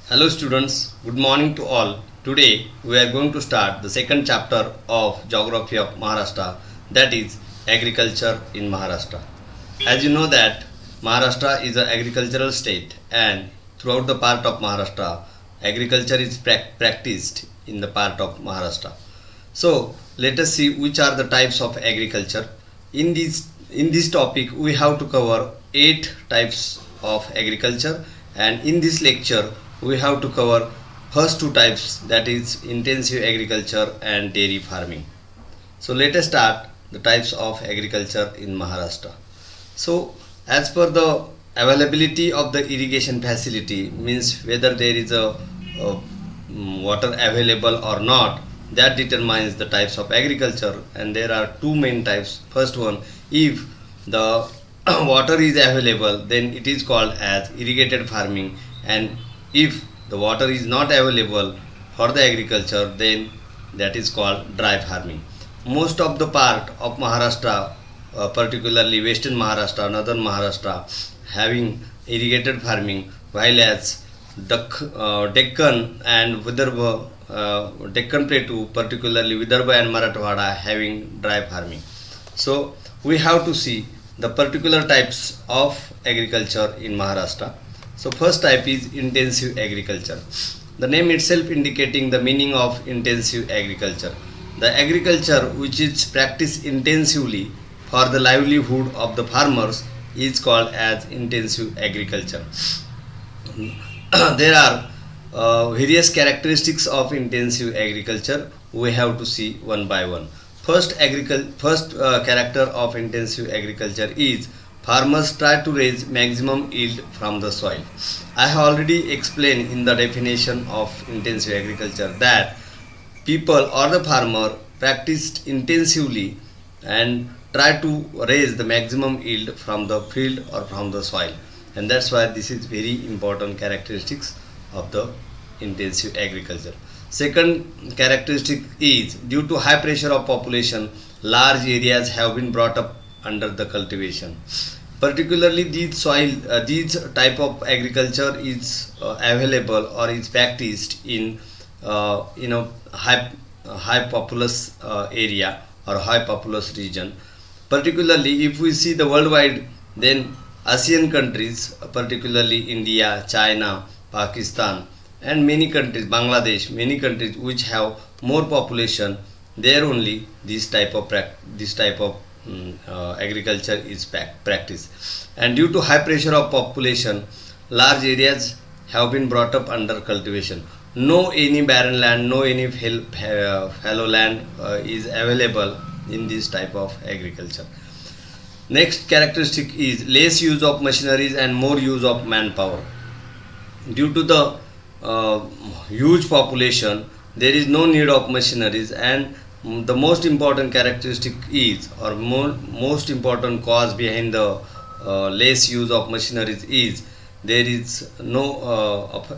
Hello students, good morning to all. Today we are going to start the second chapter of Geography of Maharashtra, that is agriculture in Maharashtra. As you know that Maharashtra is an agricultural state, and throughout the part of Maharashtra agriculture is practiced in the part of Maharashtra. So let us see which are the types of agriculture. In this topic we have to cover 8 types of agriculture, and in this lecture we have to cover first two types, that is intensive agriculture and dairy farming. So let us start the types of agriculture in Maharashtra. So as per the availability of the irrigation facility, means whether there is a water available or not, that determines the types of agriculture, and there are two main types. First one, if the water is available, then it is called as irrigated farming, and if the water is not available for the agriculture, then that is called dry farming. Most of the part of Maharashtra, particularly western Maharashtra, northern Maharashtra, having irrigated farming, while as Deccan and Vidarbha, Deccan Plateau, particularly Vidarbha and Marathwada, having dry farming. So we have to see the particular types of agriculture in Maharashtra. So first type is intensive agriculture. The name itself indicating the meaning of intensive agriculture. The agriculture which is practiced intensively for the livelihood of the farmers is called as intensive agriculture. There are various characteristics of intensive agriculture. We have to see one by one. First character of intensive agriculture is farmers try to raise maximum yield from the soil. I have already explained in the definition of intensive agriculture that people or the farmer practiced intensively and try to raise the maximum yield from the field or from the soil, and that's why this is very important characteristics of the intensive agriculture. Second characteristic is due to high pressure of population, large areas have been brought up under the cultivation. Particularly these type of agriculture is available or is practiced in high populous area or high populous region. Particularly if we see the worldwide, then ASEAN countries, particularly India, China, Pakistan, and many countries, Bangladesh, many countries which have more population, there only this type of agriculture is practiced. And due to high pressure of population, large areas have been brought up under cultivation. No any barren land, no any fallow land is available in this type of agriculture. Next characteristic is less use of machineries and more use of manpower. Due to the uh, huge population, there is no need of machineries, and the most important characteristic is, or most important cause behind the less use of machineries is there is no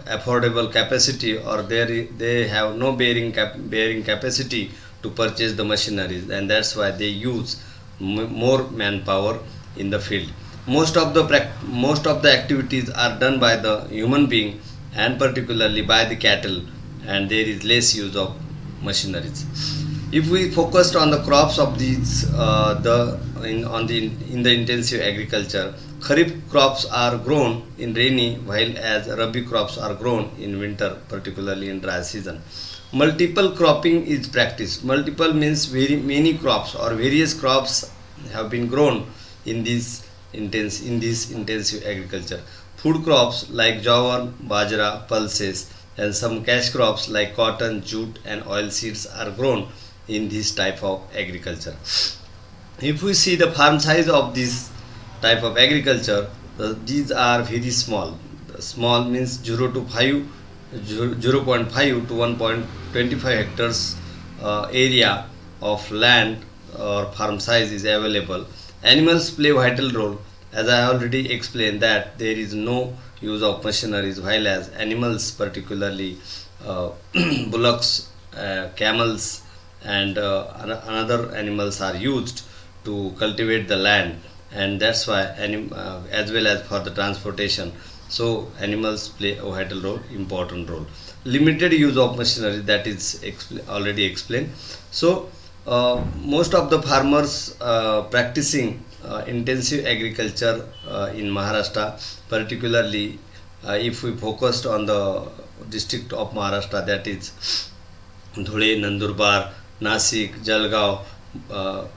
affordable capacity, or they have no bearing capacity to purchase the machineries, and that's why they use more manpower in the field. Most of the activities are done by the human being, and particularly by the cattle, and there is less use of machineries. If we focused on the crops of these in the intensive agriculture, kharif crops are grown in rainy, while as rabi crops are grown in winter, particularly in dry season. Multiple cropping is practiced. Multiple means very many crops or various crops have been grown in this intensive agriculture. Food crops like jowar, bajra, pulses, and some cash crops like cotton, jute, and oil seeds are grown in this type of agriculture. If we see the farm size of this type of agriculture, these are very small. The small means 0.5 to 1.25 hectares area of land or farm size is available. Animals play vital role, as I already explained that there is no use of machineries, while as animals, particularly uh, bullocks, camels, and another animals are used to cultivate the land, and that's why as well as for the transportation, So animals play a vital role, important role. Limited use of machinery, that is already explained. So most of the farmers practicing intensive agriculture in Maharashtra, particularly if we focused on the district of Maharashtra, that is Dhule, Nandurbar, Nasik, Jalgaon,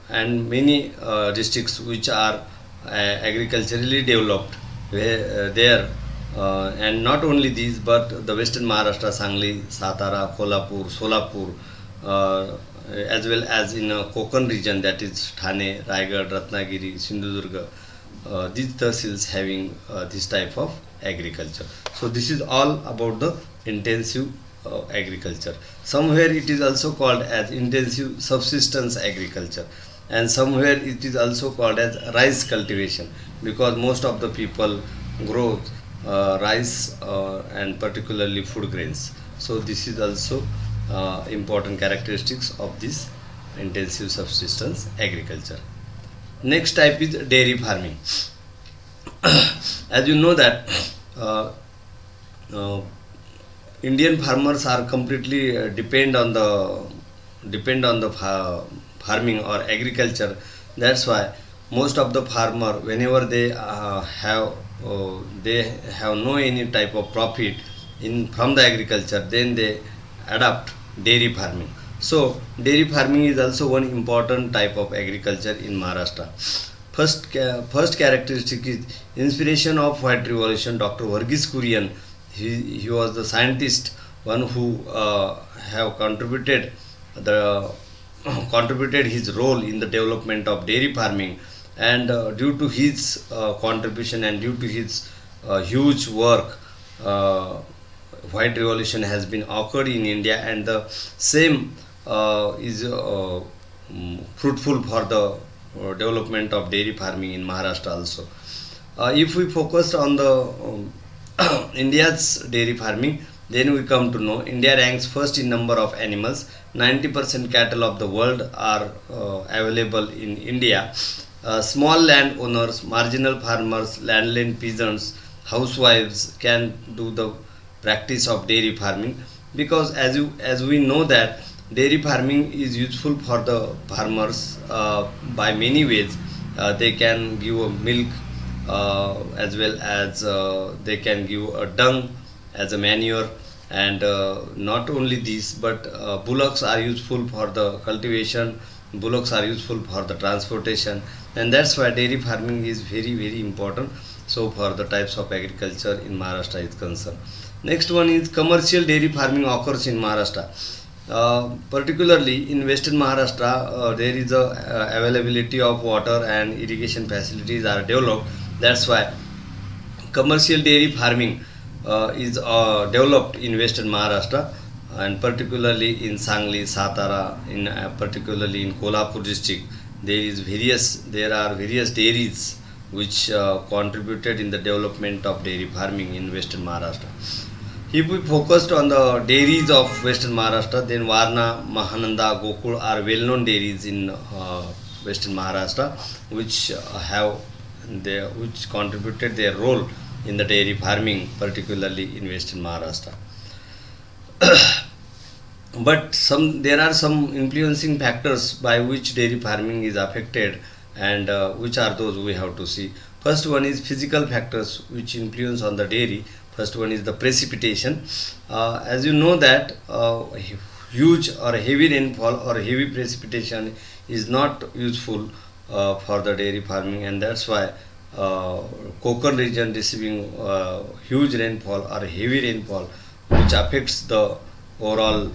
and many districts which are agriculturally developed, where there and not only these but the western Maharashtra, Sangli, Satara, Kolhapur, Solapur, as well as in Konkan region, that is Thane, Raigad, Ratnagiri, Sindhudurga, these tehsils having this type of agriculture. So this is all about the intensive agriculture. Somewhere it is also called as intensive subsistence agriculture, and somewhere it is also called as rice cultivation, because most of the people grow rice and particularly food grains. So this is also important characteristics of this intensive subsistence agriculture. Next type is dairy farming. As you know that uh, Indian farmers are completely depend on the farming or agriculture. That's why most of the farmer, whenever they have no any type of profit in from the agriculture, then they adopt dairy farming. So dairy farming is also one important type of agriculture in Maharashtra. First characteristic is inspiration of White Revolution. Dr. Varghese Kurian, he was the scientist, one who have the contributed his role in the development of dairy farming, and due to his contribution and due to his huge work, White Revolution has been occurred in India, and the same is fruitful for the development of dairy farming in Maharashtra also. If we focus on the India's dairy farming, then we come to know India ranks first in number of animals. 90% cattle of the world are available in India. Small land owners, marginal farmers, landland peasants, housewives can do the practice of dairy farming, because as we know that dairy farming is useful for the farmers by many ways. They can give a milk, as well as they can give a dung as a manure, and not only this but bullocks are useful for the cultivation, bullocks are useful for the transportation, and that's why dairy farming is very important. So for the types of agriculture in Maharashtra is concerned. Next one is commercial dairy farming occurs in Maharashtra. Particularly in western Maharashtra, there is a availability of water and irrigation facilities are developed. That's why commercial dairy farming is developed in western Maharashtra, and particularly in Sangli, Satara, in particularly in Kolhapur district, there are various dairies which contributed in the development of dairy farming in western Maharashtra. If we focused on the dairies of western Maharashtra, then Varna, Mahananda, Gokul are well-known dairies in western Maharashtra, which contributed their role in the dairy farming, particularly in western Maharashtra. But there are some influencing factors by which dairy farming is affected, and which are those we have to see. First one is physical factors which influence on the dairy. First one is the precipitation. As you know that huge or heavy rainfall or heavy precipitation is not useful for the dairy farming, and that's why Konkan region receiving huge rainfall or heavy rainfall, which affects the overall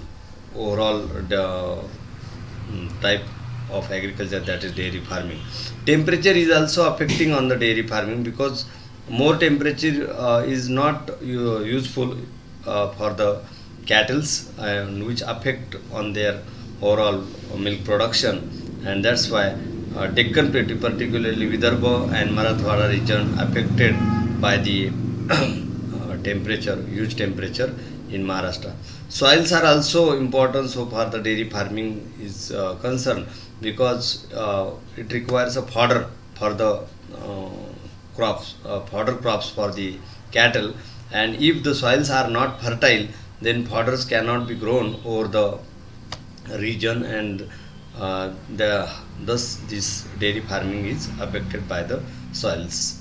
type of agriculture, that is dairy farming. Temperature is also affecting on the dairy farming, because more temperature is not useful for the cattle, and which affect on their overall milk production, and that's why Deccan Plateau, particularly Vidarbha and Marathwada region, affected by the huge temperature in Maharashtra. Soils are also important so far the dairy farming is concerned, because it requires a fodder for the fodder crops for the cattle, and if the soils are not fertile, then fodders cannot be grown over the region, and thus this dairy farming is affected by the soils.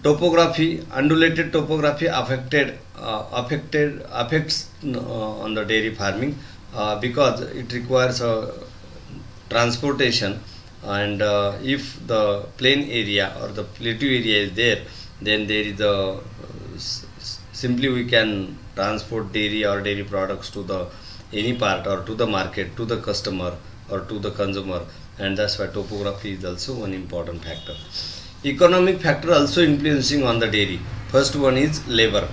Topography, undulated topography affects on the dairy farming because it requires transportation, and if the plain area or the plateau area is there, then there is a simply we can transport dairy or dairy products to the any part or to the market, to the customer or to the consumer, and that's why topography is also one important factor. Economic factor also influencing on the dairy. First one is labor.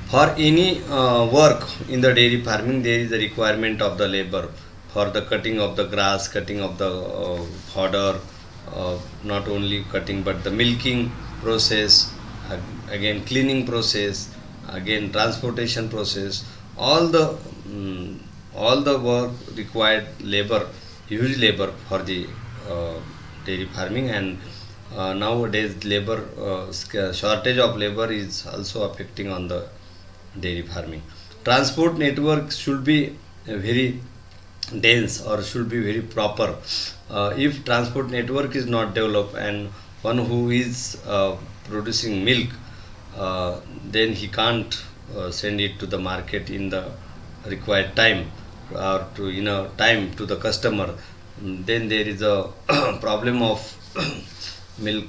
For any work in the dairy farming, there is a requirement of the labor for the cutting of the grass, cutting of the fodder, not only cutting but the milking process, again cleaning process, again transportation process. All the all the work required labor, huge labor for the dairy farming, and nowadays labor shortage of labor is also affecting on the dairy farming. Transport network should be very dense or should be very proper. If transport network is not developed, and one who is producing milk, then he can't send it to the market in the required time or to time to the customer, then there is a problem of milk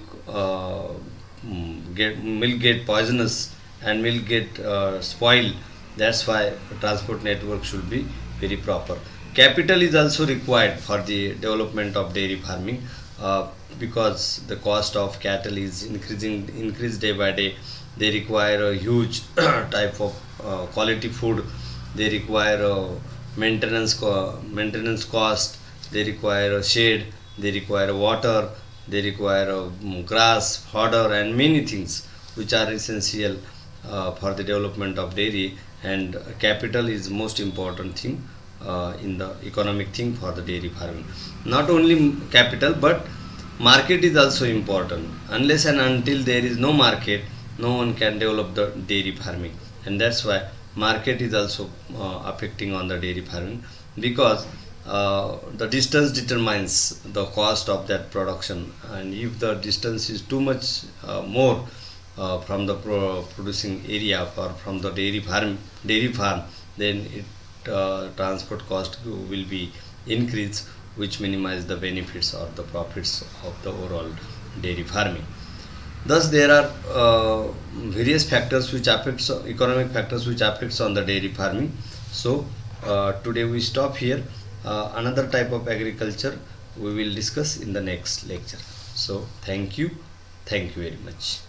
get poisonous and milk get spoiled. That's why transport network should be very proper. Capital is also required for the development of dairy farming because the cost of cattle is increased day by day. They require a huge type of quality food. They require maintenance cost. They require a shade. They require water. They require grass, fodder, and many things which are essential for the development of dairy. And capital is most important thing in the economic thing for the dairy farming. Not only capital, but market is also important. Unless and until there is no market, no one can develop the dairy farming, and that's why market is also affecting on the dairy farming, because the distance determines the cost of that production, and if the distance is too much more from the producing area or from the dairy farm, then it transport cost will be increased, which minimize the benefits or the profits of the overall dairy farming. Thus, there are various factors which affects economic factors which affects on the dairy farming. So today we stop here. Another type of agriculture we will discuss in the next lecture. So thank you very much.